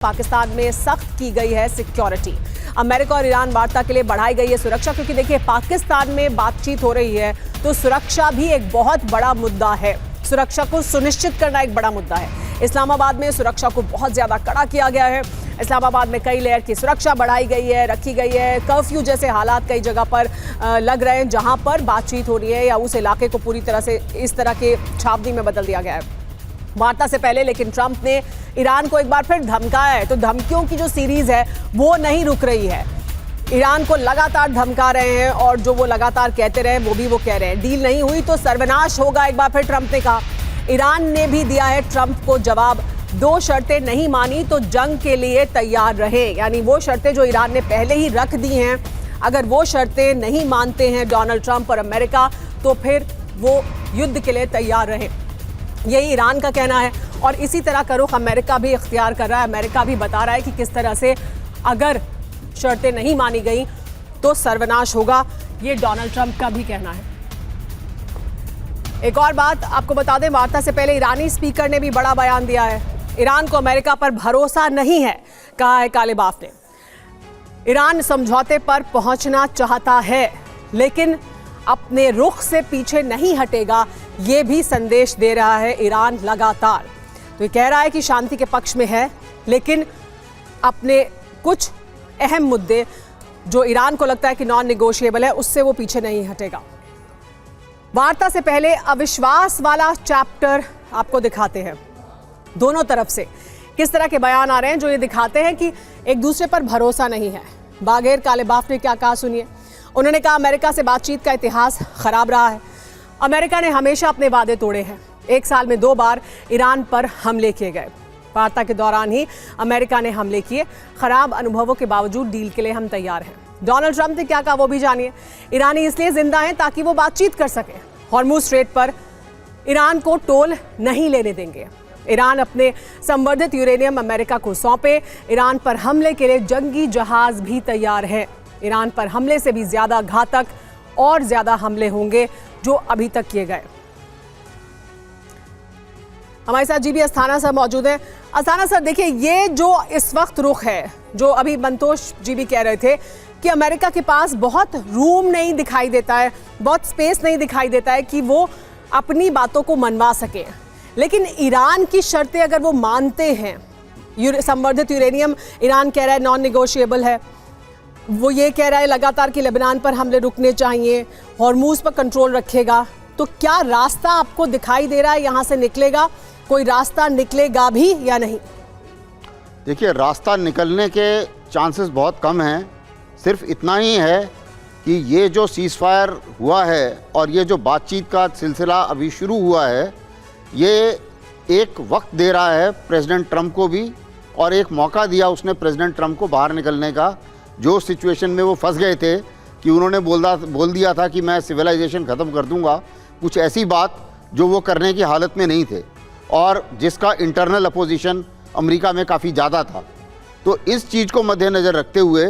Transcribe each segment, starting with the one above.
पाकिस्तान में सख्त की गई है सिक्योरिटी। अमेरिका और ईरान वार्ता के लिए बढ़ाई गई है सुरक्षा, क्योंकि देखिए पाकिस्तान में बातचीत हो रही है तो सुरक्षा भी एक बहुत बड़ा मुद्दा है। सुरक्षा को सुनिश्चित करना एक बड़ा मुद्दा है। इस्लामाबाद में सुरक्षा को बहुत ज्यादा कड़ा किया गया है। इस्लामाबाद में कई लेयर की सुरक्षा बढ़ाई गई है, रखी गई है। कर्फ्यू जैसे हालात कई जगह पर लग रहे हैं जहां पर बातचीत हो रही है, या उस इलाके को पूरी तरह से इस तरह के छावनी में बदल दिया गया है। वार्ता से पहले लेकिन ट्रंप ने ईरान को एक बार फिर धमकाया है, तो धमकियों की जो सीरीज है वो नहीं रुक रही है। ईरान को लगातार धमका रहे हैं और जो वो लगातार कहते रहे वो कह रहे हैं। डील नहीं हुई तो सर्वनाश होगा, एक बार फिर ट्रंप ने कहा। ईरान ने भी दिया है ट्रंप को जवाब, 2 शर्तें नहीं मानी तो जंग के लिए तैयार रहे। यानी वो शर्तें जो ईरान ने पहले ही रख दी हैं, अगर वो शर्तें नहीं मानते हैं डोनाल्ड ट्रंप और अमेरिका तो फिर वो युद्ध के लिए तैयार रहे। यही ईरान का कहना है और इसी तरह का रुख अमेरिका भी इख्तियार कर रहा है। अमेरिका भी बता रहा है कि किस तरह से अगर शर्तें नहीं मानी गई तो सर्वनाश होगा। ये डोनाल्ड ट्रंप का भी कहना है। एक और बात आपको बता दें, वार्ता से पहले ईरानी स्पीकर ने भी बड़ा बयान दिया है। ईरान को अमेरिका पर भरोसा नहीं है, कहा है कालिबाफ ने। ईरान समझौते पर पहुंचना चाहता है लेकिन अपने रुख से पीछे नहीं हटेगा, ये भी संदेश दे रहा है ईरान लगातार। तो ये कह रहा है कि शांति के पक्ष में है लेकिन अपने कुछ अहम मुद्दे जो ईरान को लगता है कि नॉन नेगोशिएबल है उससे वो पीछे नहीं हटेगा। वार्ता से पहले अविश्वास वाला चैप्टर आपको दिखाते हैं। दोनों तरफ से किस तरह के बयान आ रहे हैं जो ये दिखाते हैं कि एक दूसरे पर भरोसा नहीं है। बागेर कालिबाफ ने क्या कहा सुनिए। उन्होंने कहा, अमेरिका से बातचीत का इतिहास खराब रहा है। अमेरिका ने हमेशा अपने वादे तोड़े हैं। 1 साल में 2 बार ईरान पर हमले किए गए। वार्ता के दौरान ही अमेरिका ने हमले किए। खराब अनुभवों के बावजूद डील के लिए हम तैयार हैं। डोनाल्ड ट्रंप ने क्या कहा वो भी जानिए। ईरानी इसलिए जिंदा हैं ताकि वो बातचीत कर सके। हॉर्मुज स्ट्रेट पर ईरान को टोल नहीं लेने देंगे। ईरान अपने संवर्धित यूरेनियम अमेरिका को सौंपे। ईरान पर हमले के लिए जंगी जहाज भी तैयार है। ईरान पर हमले से भी ज्यादा घातक और ज्यादा हमले होंगे जो अभी तक किए गए। हमारे साथ जीबी अस्थाना सर मौजूद हैं। अस्थाना सर, देखिए ये जो इस वक्त रुख है, जो अभी मंतोष जी भी कह रहे थे कि अमेरिका के पास बहुत रूम नहीं दिखाई देता है, बहुत स्पेस नहीं दिखाई देता है कि वो अपनी बातों को मनवा सके। लेकिन ईरान की शर्तें अगर वो मानते हैं, संवर्धित यूरेनियम ईरान कह रहा है नॉन नेगोशिएबल है, वो ये कह रहा है लगातार कि लेबनान पर हमले रुकने चाहिए, हॉर्मुज पर कंट्रोल रखेगा, तो क्या रास्ता आपको दिखाई दे रहा है यहाँ से निकलेगा? कोई रास्ता निकलेगा भी या नहीं? देखिए, रास्ता निकलने के चांसेस बहुत कम हैं। सिर्फ इतना ही है कि ये जो सीज़ फायर हुआ है और ये जो बातचीत का सिलसिला अभी शुरू हुआ है, ये एक वक्त दे रहा है प्रेसिडेंट ट्रंप को भी, और एक मौका दिया उसने प्रेसिडेंट ट्रंप को बाहर निकलने का। जो सिचुएशन में वो फंस गए थे कि उन्होंने बोल दिया था कि मैं सिविलाइजेशन ख़त्म कर दूंगा, कुछ ऐसी बात जो वो करने की हालत में नहीं थे और जिसका इंटरनल अपोजिशन अमेरिका में काफ़ी ज़्यादा था। तो इस चीज़ को मद्देनज़र रखते हुए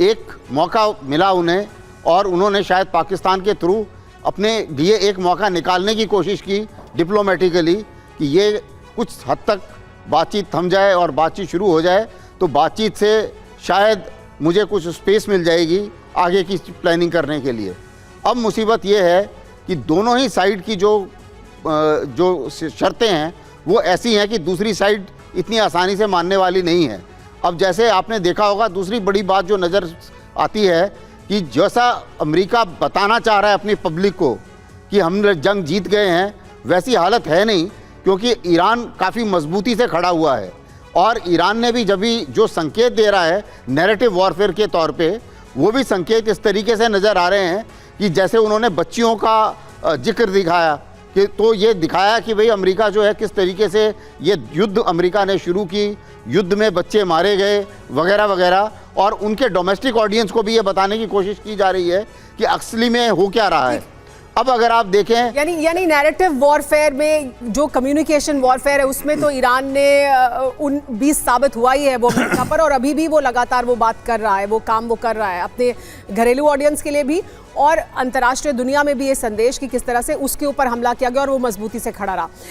एक मौका मिला उन्हें, और उन्होंने शायद पाकिस्तान के थ्रू अपने लिए एक मौका निकालने की कोशिश की डिप्लोमेटिकली कि ये कुछ हद तक बातचीत थम जाए और बातचीत शुरू हो जाए, तो बातचीत से शायद मुझे कुछ स्पेस मिल जाएगी आगे की प्लानिंग करने के लिए। अब मुसीबत ये है कि दोनों ही साइड की जो शर्तें हैं वो ऐसी हैं कि दूसरी साइड इतनी आसानी से मानने वाली नहीं है। अब जैसे आपने देखा होगा, दूसरी बड़ी बात जो नज़र आती है कि जैसा अमेरिका बताना चाह रहा है अपनी पब्लिक को कि हम जंग जीत गए हैं, वैसी हालत है नहीं, क्योंकि ईरान काफ़ी मजबूती से खड़ा हुआ है। और ईरान ने भी जब भी जो संकेत दे रहा है नैरेटिव वॉरफेयर के तौर पे, वो भी संकेत इस तरीके से नज़र आ रहे हैं कि जैसे उन्होंने बच्चियों का जिक्र दिखाया कि, तो ये दिखाया कि भाई अमेरिका जो है किस तरीके से ये युद्ध अमेरिका ने शुरू की, युद्ध में बच्चे मारे गए वगैरह वगैरह, और उनके डोमेस्टिक ऑडियंस को भी ये बताने की कोशिश की जा रही है कि असली में हो क्या रहा है। अब अगर आप देखें, यानी नैरेटिव वॉरफेयर में जो कम्युनिकेशन वॉरफेयर है उसमें तो ईरान ने 20 साबित हुआ ही है वो अमेरिका पर, और अभी भी वो लगातार वो बात कर रहा है, वो काम वो कर रहा है अपने घरेलू ऑडियंस के लिए भी और अंतर्राष्ट्रीय दुनिया में भी ये संदेश कि किस तरह से उसके ऊपर हमला किया गया और वो मजबूती से खड़ा रहा।